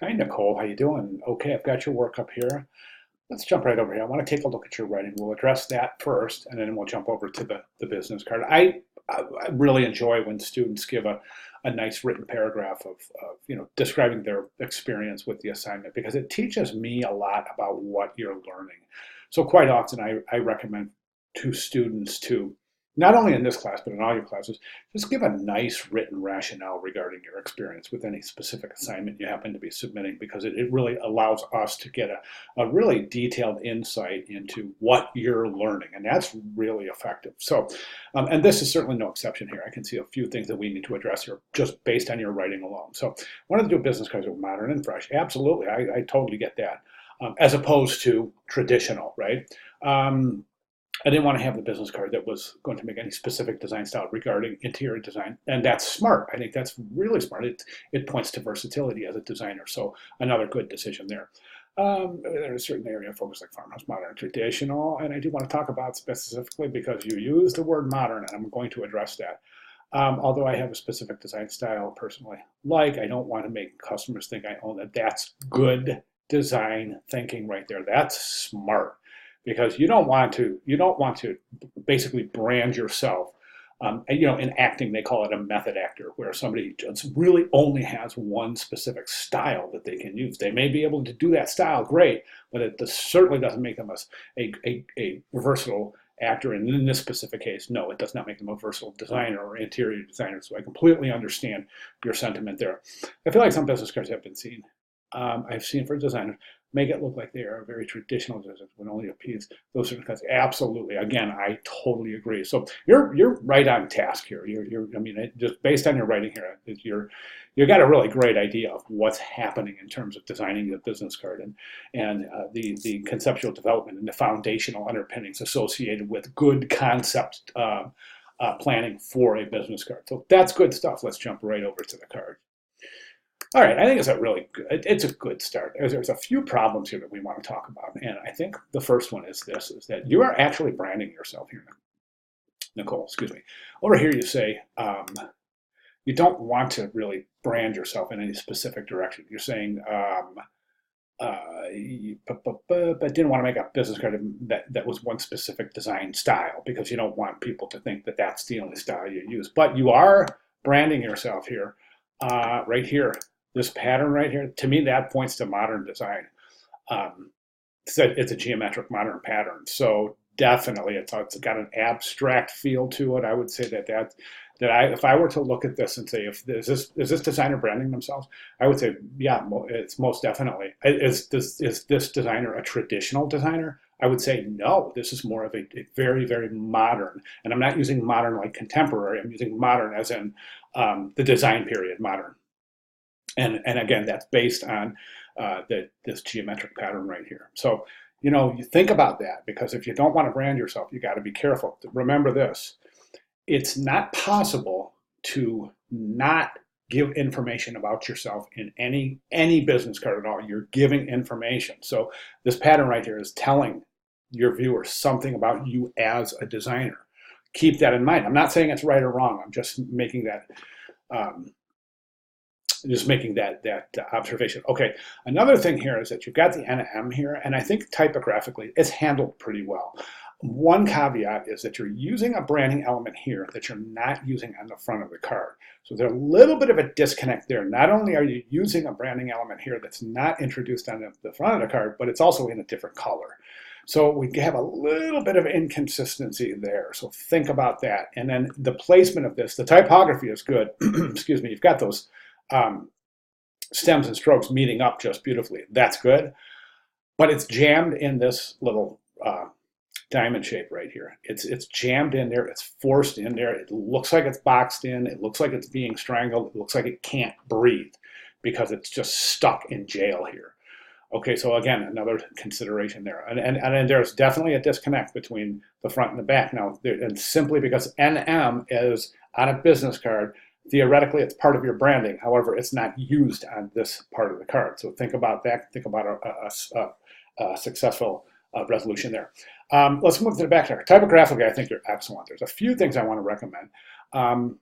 Hi, Nicole. How you doing? Okay, I've got your work up here. Let's jump right over here. I want to take a look at your writing. We'll address that first, and then we'll jump over to the business card. I really enjoy when students give a nice written paragraph of describing their experience with the assignment because it teaches me a lot about what you're learning. So quite often I recommend to students to, not only in this class, but in all your classes, just give a nice written rationale regarding your experience with any specific assignment you happen to be submitting because it really allows us to get a really detailed insight into what you're learning, and that's really effective. So, and this is certainly no exception here. I can see a few things that we need to address here just based on your writing alone. So, wanted to do business cards with modern and fresh. Absolutely, I totally get that. As opposed to traditional, right? Um, I didn't want to have the business card that was going to make any specific design style regarding interior design, and that's smart. I think that's really smart. It points to versatility as a designer, so another good decision there. There's a certain area of focus like farmhouse, modern, traditional, and I do want to talk about specifically because you use the word modern, and I'm going to address that. Although I have a specific design style personally, I don't want to make customers think I own that. That's good design thinking right there. That's smart because you don't want to basically brand yourself. In acting, they call it a method actor, where somebody just really only has one specific style that they can use. They may be able to do that style great, but it certainly doesn't make them a versatile actor. And in this specific case, no, it does not make them a versatile designer or interior designer. So I completely understand your sentiment there. I feel like some business cards have been seen. I've seen for designers make it look like they are very traditional designers would only appease those certain kinds. Absolutely. Again, I totally agree. So you're right on task here. I mean, just based on your writing here, you got a really great idea of what's happening in terms of designing the business card and the conceptual development and the foundational underpinnings associated with good concept planning for a business card. So that's good stuff. Let's jump right over to the card. All right, I think it's a good start. There's a few problems here that we want to talk about, and I think the first one is this: is that you are actually branding yourself here, Nicole. Excuse me. Over here, you say you don't want to really brand yourself in any specific direction. You're saying, but didn't want to make a business card that was one specific design style because you don't want people to think that that's the only style you use. But you are branding yourself here, right here. This pattern right here, to me, that points to modern design. Um, it's a geometric modern pattern. So definitely, it's got an abstract feel to it. I would say if I were to look at this and say, is this designer branding themselves? I would say, yeah, it's most definitely. Is this designer a traditional designer? I would say no. This is more of a very, very modern, and I'm not using modern like contemporary. I'm using modern as in the design period, modern. And again, that's based on this geometric pattern right here. So, you think about that because if you don't want to brand yourself, you got to be careful. Remember this: it's not possible to not give information about yourself in any business card at all. You're giving information. So this pattern right here is telling your viewers something about you as a designer. Keep that in mind. I'm not saying it's right or wrong. I'm um, just making that observation. Okay, another thing here is that you've got the NM here, and I think typographically it's handled pretty well. One caveat is that you're using a branding element here that you're not using on the front of the card. So there's a little bit of a disconnect there. Not only are you using a branding element here that's not introduced on the front of the card, but it's also in a different color. So we have a little bit of inconsistency there. So think about that. And then the placement of this, the typography is good. Excuse me, you've got those um, stems and strokes meeting up just beautifully. That's good. But it's jammed in this little diamond shape right here. It's jammed in there. It's forced in there. It looks like it's boxed in. It looks like it's being strangled. It looks like it can't breathe because it's just stuck in jail here. Okay, so again, another consideration there. And there's definitely a disconnect between the front and the back. Now, and simply because NM is on a business card, theoretically it's part of your branding. However, it's not used on this part of the card. So think about that. Think about a successful resolution there. Let's move to the back there. Typographically, I think you're excellent. There's a few things I want to recommend. Um,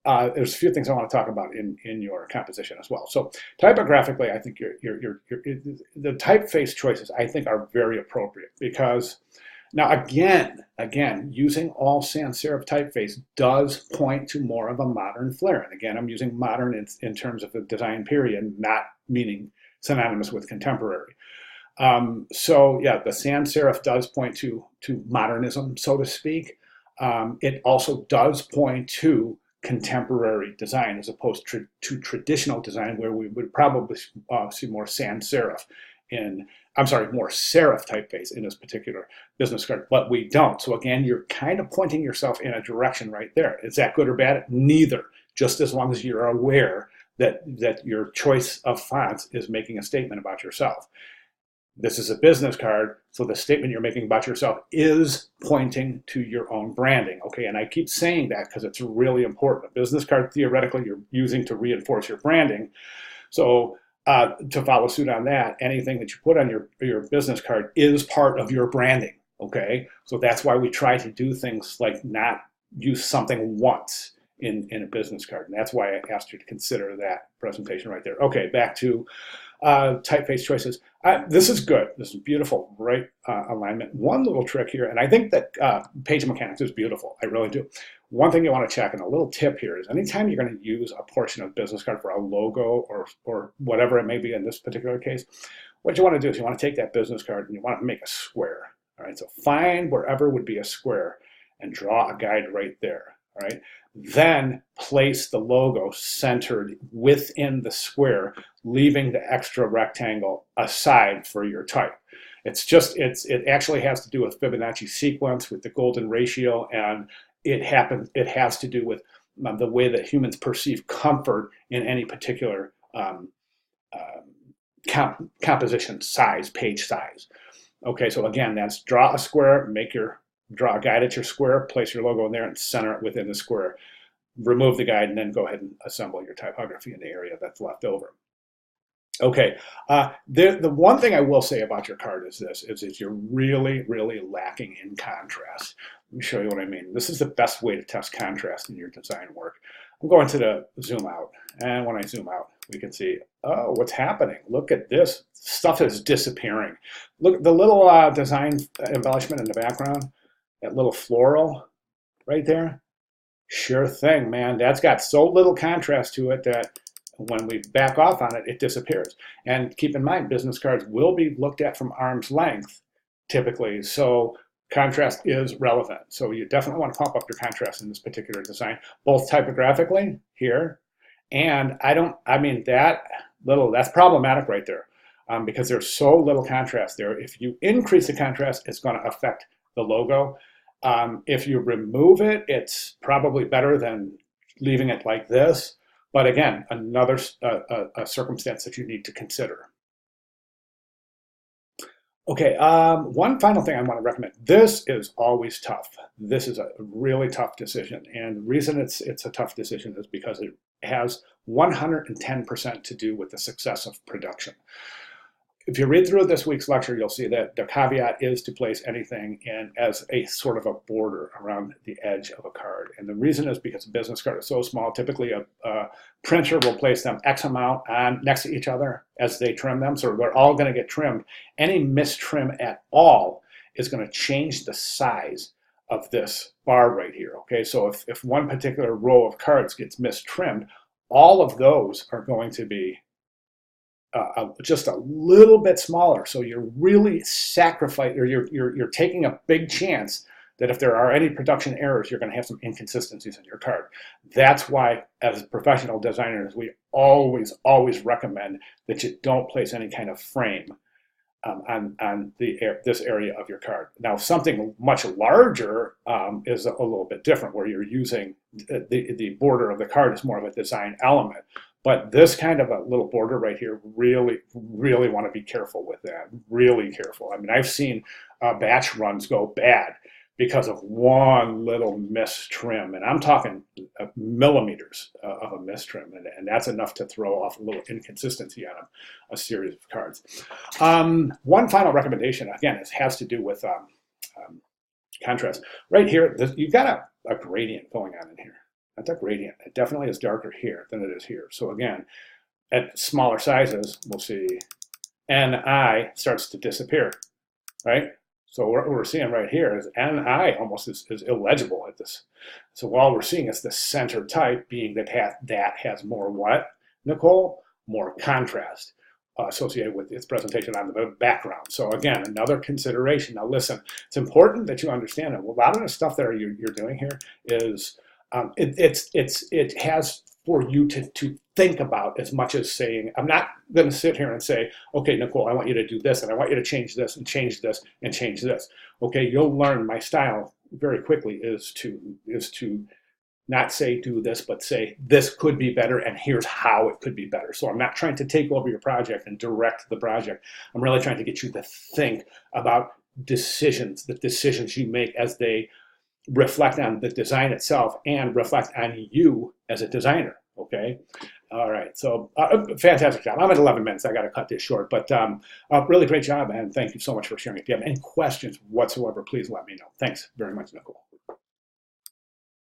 there's a few things I want to talk about in your composition as well. So typographically, I think the typeface choices I think are very appropriate because now again, using all sans serif typeface does point to more of a modern flair. And again, I'm using modern in terms of the design period, not meaning synonymous with contemporary. So yeah, the sans serif does point to modernism, so to speak. It also does point to contemporary design as opposed to traditional design where we would probably see more sans serif more serif typeface in this particular business card, but we don't. So again, you're kind of pointing yourself in a direction right there. Is that good or bad? Neither, just as long as you're aware that your choice of fonts is making a statement about yourself. This is a business card, so the statement you're making about yourself is pointing to your own branding, okay? And I keep saying that because it's really important. A business card, theoretically, you're using to reinforce your branding. So to follow suit on that, anything that you put on your business card is part of your branding, okay? So that's why we try to do things like not use something once in a business card. And that's why I asked you to consider that presentation right there. Okay, back to typeface choices. This is good. This is beautiful, right alignment. One little trick here, and I think that page mechanics is beautiful. I really do. One thing you want to check, and a little tip here, is anytime you're going to use a portion of business card for a logo or whatever it may be in this particular case, what you want to do is you want to take that business card and you want to make a square. All right, so find wherever would be a square and draw a guide right there. All right. Then place the logo centered within the square, leaving the extra rectangle aside for your type. It actually has to do with Fibonacci sequence, with the golden ratio, and it has to do with the way that humans perceive comfort in any particular composition size, page size. Okay, so again, that's draw a square, draw a guide at your square, place your logo in there and center it within the square. Remove the guide and then go ahead and assemble your typography in the area that's left over. Okay, the one thing I will say about your card is this, is you're really, really lacking in contrast. Let me show you what I mean. This is the best way to test contrast in your design work. I'm going to the zoom out, and when I zoom out, we can see, oh, what's happening? Look at this. Stuff is disappearing. Look at the little design embellishment in the background. That little floral right there, sure thing, man. That's got so little contrast to it that when we back off on it, it disappears. And keep in mind, business cards will be looked at from arm's length, typically. So contrast is relevant. So you definitely want to pump up your contrast in this particular design, both typographically here, and that's problematic right there because there's so little contrast there. If you increase the contrast, it's going to affect the logo. If you remove it, it's probably better than leaving it like this. But again, another a circumstance that you need to consider. Okay, one final thing I want to recommend. This is always tough. This is a really tough decision. And the reason it's a tough decision is because it has 110% to do with the success of production. If you read through this week's lecture, you'll see that the caveat is to place anything in as a sort of a border around the edge of a card. And the reason is because a business card is so small, typically a printer will place them X amount on next to each other as they trim them. So they're all going to get trimmed. Any mistrim at all is going to change the size of this bar right here. Okay, so if one particular row of cards gets mistrimmed, all of those are going to be just a little bit smaller. So you're really sacrificing, or you're taking a big chance that if there are any production errors, you're going to have some inconsistencies in your card. That's why, as professional designers, we always recommend that you don't place any kind of frame on this area of your card. Now, something much larger is a little bit different, where you're using the border of the card is more of a design element. But this kind of a little border right here, really want to be careful with that. Really careful. I mean, I've seen batch runs go bad because of one little mistrim, and I'm talking millimeters of a mistrim, and that's enough to throw off a little inconsistency on a series of cards. One final recommendation, again, has to do with contrast. Right here, you've got a gradient going on in here. That's a gradient. It definitely is darker here than it is here. So again, at smaller sizes, we'll see Ni starts to disappear, right? So what we're seeing right here is Ni almost is illegible at this. So all we're seeing is the center type being that has more what, Nicole? More contrast associated with its presentation on the background. So again, another consideration. Now listen, it's important that you understand that a lot of the stuff that you're doing here is it has for you to think about as much as saying, I'm not going to sit here and say, okay, Nicole, I want you to do this, and I want you to change this, and change this, and change this. Okay, you'll learn my style very quickly is to not say do this, but say this could be better, and here's how it could be better. So I'm not trying to take over your project and direct the project. I'm really trying to get you to think about decisions, the decisions you make as they reflect on the design itself and reflect on you as a designer. Okay. All right. So fantastic job. I'm at 11 minutes. I got to cut this short, but really great job. And thank you so much for sharing. If you have any questions whatsoever, please let me know. Thanks very much, Nicole.